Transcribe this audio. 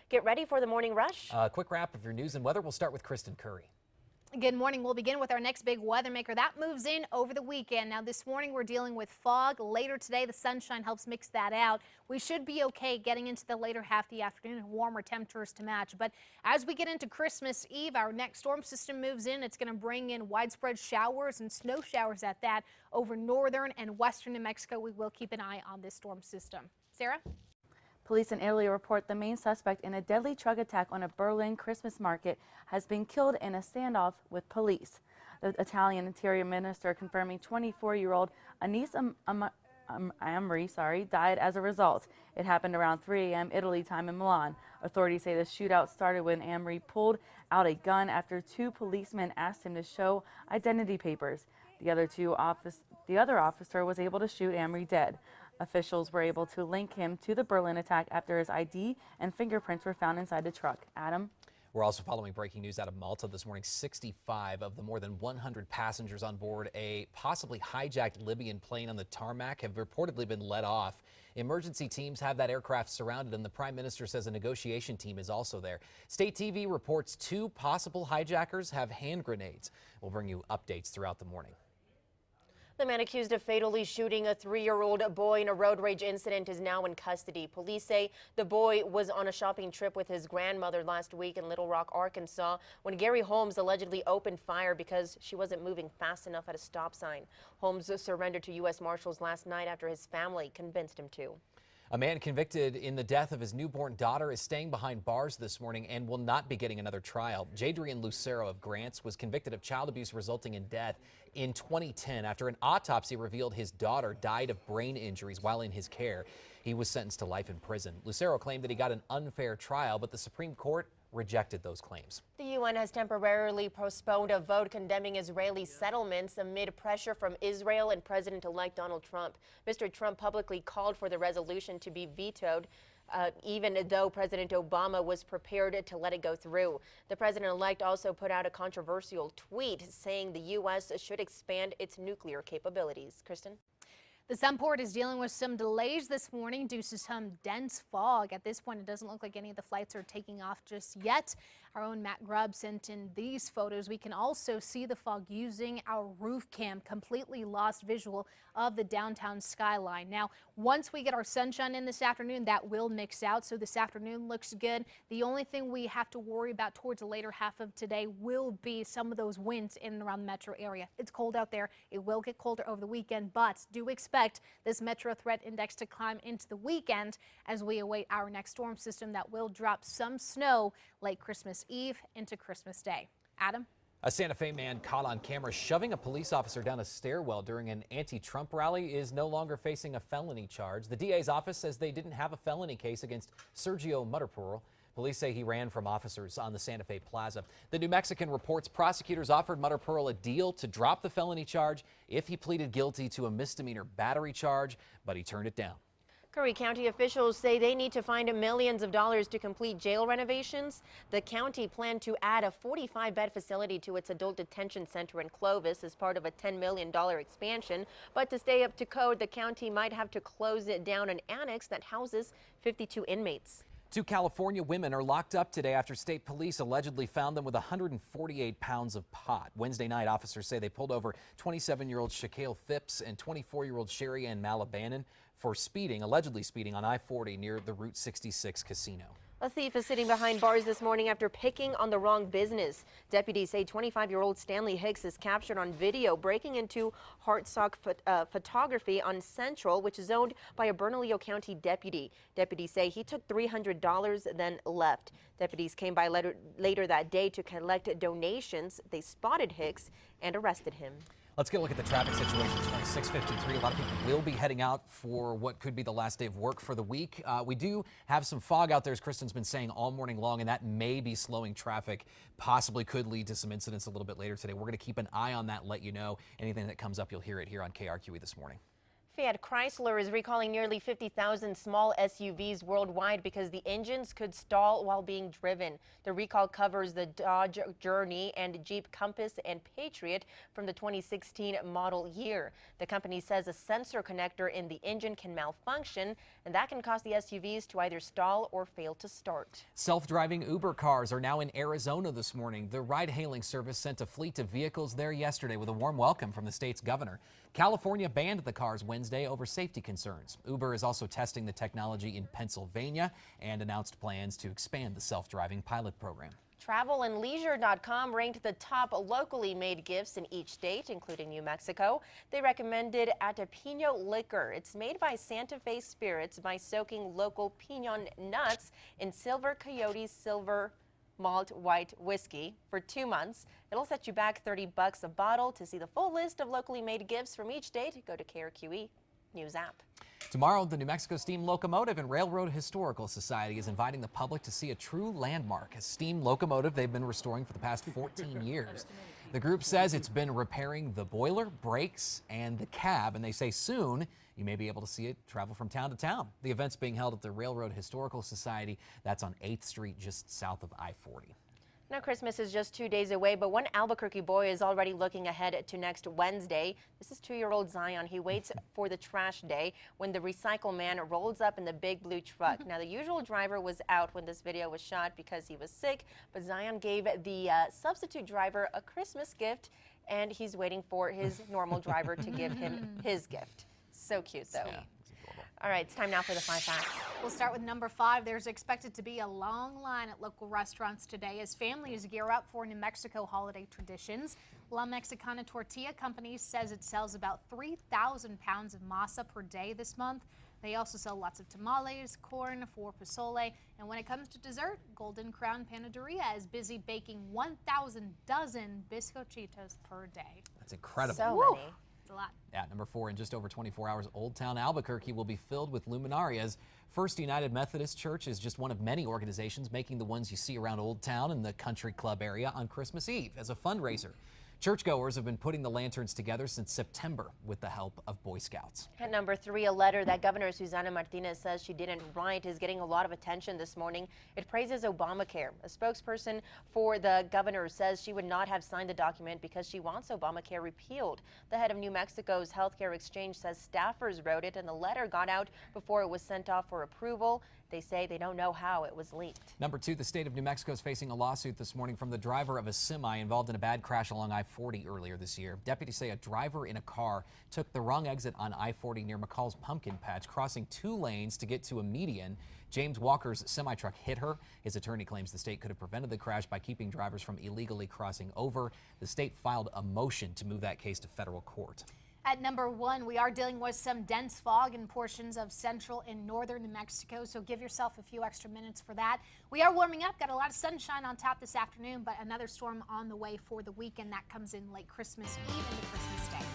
Get ready for the morning rush. Quick wrap of your news and weather. We'll start with Kristen Curry. Good morning. We'll begin with our next big weather maker that moves in over the weekend. Now this morning we're dealing with fog. Later today the sunshine helps mix that out. We should be okay getting into the later half of the afternoon and warmer temperatures to match. But as we get into Christmas Eve, our next storm system moves in. It's going to bring in widespread showers and snow showers at that over northern and western New Mexico. We will keep an eye on this storm system. Sarah? Police in Italy report the main suspect in a deadly truck attack on a Berlin Christmas market has been killed in a standoff with police. The Italian Interior Minister confirming 24-year-old Anis Amri died as a result. It happened around 3 a.m. Italy time in Milan. Authorities say the shootout started when Amri pulled out a gun after two policemen asked him to show identity papers. The other officer was able to shoot Amri dead. Officials were able to link him to the Berlin attack after his ID and fingerprints were found inside the truck. Adam? We're also following breaking news out of Malta this morning. 65 of the more than 100 passengers on board a possibly hijacked Libyan plane on the tarmac have reportedly been let off. Emergency teams have that aircraft surrounded, and the Prime Minister says a negotiation team is also there. State TV reports 2 possible hijackers have hand grenades. We'll bring you updates throughout the morning. The man accused of fatally shooting a 3-year-old boy in a road rage incident is now in custody. Police say the boy was on a shopping trip with his grandmother last week in Little Rock, Arkansas, when Gary Holmes allegedly opened fire because she wasn't moving fast enough at a stop sign. Holmes surrendered to U.S. Marshals last night after his family convinced him to. A man convicted in the death of his newborn daughter is staying behind bars this morning and will not be getting another trial. Jadrian Lucero of Grants was convicted of child abuse resulting in death in 2010 after an autopsy revealed his daughter died of brain injuries while in his care. He was sentenced to life in prison. Lucero claimed that he got an unfair trial, but the Supreme Court rejected those claims. The UN has temporarily postponed a vote condemning Israeli settlements amid pressure from Israel and President-elect Donald Trump. Mr. Trump publicly called for the resolution to be vetoed, even though President Obama was prepared to let it go through. The president-elect also put out a controversial tweet saying the U.S. should expand its nuclear capabilities. Kristen? The Sunport is dealing with some delays this morning due to some dense fog. At this point, it doesn't look like any of the flights are taking off just yet. Our own Matt Grubb sent in these photos. We can also see the fog using our roof cam, completely lost visual of the downtown skyline. Now, once we get our sunshine in this afternoon, that will mix out. So this afternoon looks good. The only thing we have to worry about towards the later half of today will be some of those winds in and around the metro area. It's cold out there. It will get colder over the weekend, but do expect this Metro Threat Index to climb into the weekend as we await our next storm system that will drop some snow late Christmas Eve into Christmas Day. Adam? A Santa Fe man caught on camera shoving a police officer down a stairwell during an anti-Trump rally is no longer facing a felony charge. The DA's office says they didn't have a felony case against Sergio Mutterpearl. Police say he ran from officers on the Santa Fe Plaza. The New Mexican reports prosecutors offered Mutterpearl a deal to drop the felony charge if he pleaded guilty to a misdemeanor battery charge, but he turned it down. Curry County officials say they need to find millions of dollars to complete jail renovations. The county planned to add a 45-bed facility to its adult detention center in Clovis as part of a $10 million expansion. But to stay up to code, the county might have to close it down an annex that houses 52 inmates. 2 California women are locked up today after state police allegedly found them with 148 pounds of pot. Wednesday night, officers say they pulled over 27-year-old Shaquille Phipps and 24-year-old Sherry Ann Malabanan for allegedly speeding on I-40 near the Route 66 casino. A thief is sitting behind bars this morning after picking on the wrong business. Deputies say 25-year-old Stanley Hicks is captured on video breaking into Hartsock Photography on Central, which is owned by a Bernalillo County deputy. Deputies say he took $300, then left. Deputies came by later that day to collect donations. They spotted Hicks and arrested him. Let's get a look at the traffic situation. It's morning, 6:53. A lot of people will be heading out for what could be the last day of work for the week. We do have some fog out there, as Kristen's been saying all morning long, and that may be slowing traffic. Possibly could lead to some incidents a little bit later today. We're going to keep an eye on that and let you know. Anything that comes up, you'll hear it here on KRQE this morning. Fiat Chrysler is recalling nearly 50,000 small SUVs worldwide because the engines could stall while being driven. The recall covers the Dodge Journey and Jeep Compass and Patriot from the 2016 model year. The company says a sensor connector in the engine can malfunction, and that can cause the SUVs to either stall or fail to start. Self-driving Uber cars are now in Arizona this morning. The ride-hailing service sent a fleet of vehicles there yesterday with a warm welcome from the state's governor. California banned the cars Wednesday over safety concerns. Uber is also testing the technology in Pennsylvania and announced plans to expand the self-driving pilot program. Travelandleisure.com ranked the top locally made gifts in each state, including New Mexico. They recommended Atapino liquor. It's made by Santa Fe Spirits by soaking local pinon nuts in Silver Coyote Silver Malt White Whiskey for 2 months. It'll set you back $30 a bottle. To see the full list of locally made gifts from each state, go to KRQE News app. Tomorrow, the New Mexico Steam Locomotive and Railroad Historical Society is inviting the public to see a true landmark, a steam locomotive they've been restoring for the past 14 years. The group says it's been repairing the boiler, brakes, and the cab, and they say soon you may be able to see it travel from town to town. The event's being held at the Railroad Historical Society. That's on 8th Street, just south of I-40. Now, Christmas is just 2 days away, but one Albuquerque boy is already looking ahead to next Wednesday. This is 2-year-old Zion. He waits for the trash day when the recycle man rolls up in the big blue truck. Now, the usual driver was out when this video was shot because he was sick, but Zion gave the substitute driver a Christmas gift, and he's waiting for his normal driver to give him his gift. So cute, though. Yeah. All right, it's time now for the 5 facts. We'll start with number 5. There's expected to be a long line at local restaurants today as families gear up for New Mexico holiday traditions. La Mexicana Tortilla Company says it sells about 3,000 pounds of masa per day this month. They also sell lots of tamales, corn for pozole, and when it comes to dessert, Golden Crown Panaderia is busy baking 1,000 dozen bizcochitos per day. That's incredible. So many. It's a lot. At number 4, in just over 24 hours, Old Town Albuquerque will be filled with luminarias. First United Methodist Church is just one of many organizations making the ones you see around Old Town and the country club area on Christmas Eve as a fundraiser. Churchgoers have been putting the lanterns together since September with the help of Boy Scouts. At number 3, a letter that Governor Susana Martinez says she didn't write is getting a lot of attention this morning. It praises Obamacare. A spokesperson for the governor says she would not have signed the document because she wants Obamacare repealed. The head of New Mexico's healthcare exchange says staffers wrote it and the letter got out before it was sent off for approval. They say they don't know how it was leaked. Number 2, the state of New Mexico is facing a lawsuit this morning from the driver of a semi involved in a bad crash along I-40 earlier this year. Deputies say a driver in a car took the wrong exit on I-40 near McCall's Pumpkin Patch, crossing 2 lanes to get to a median. James Walker's semi-truck hit her. His attorney claims the state could have prevented the crash by keeping drivers from illegally crossing over. The state filed a motion to move that case to federal court. At number 1, we are dealing with some dense fog in portions of central and northern New Mexico, so give yourself a few extra minutes for that. We are warming up, got a lot of sunshine on top this afternoon, but another storm on the way for the weekend that comes in late Christmas Eve into Christmas Day.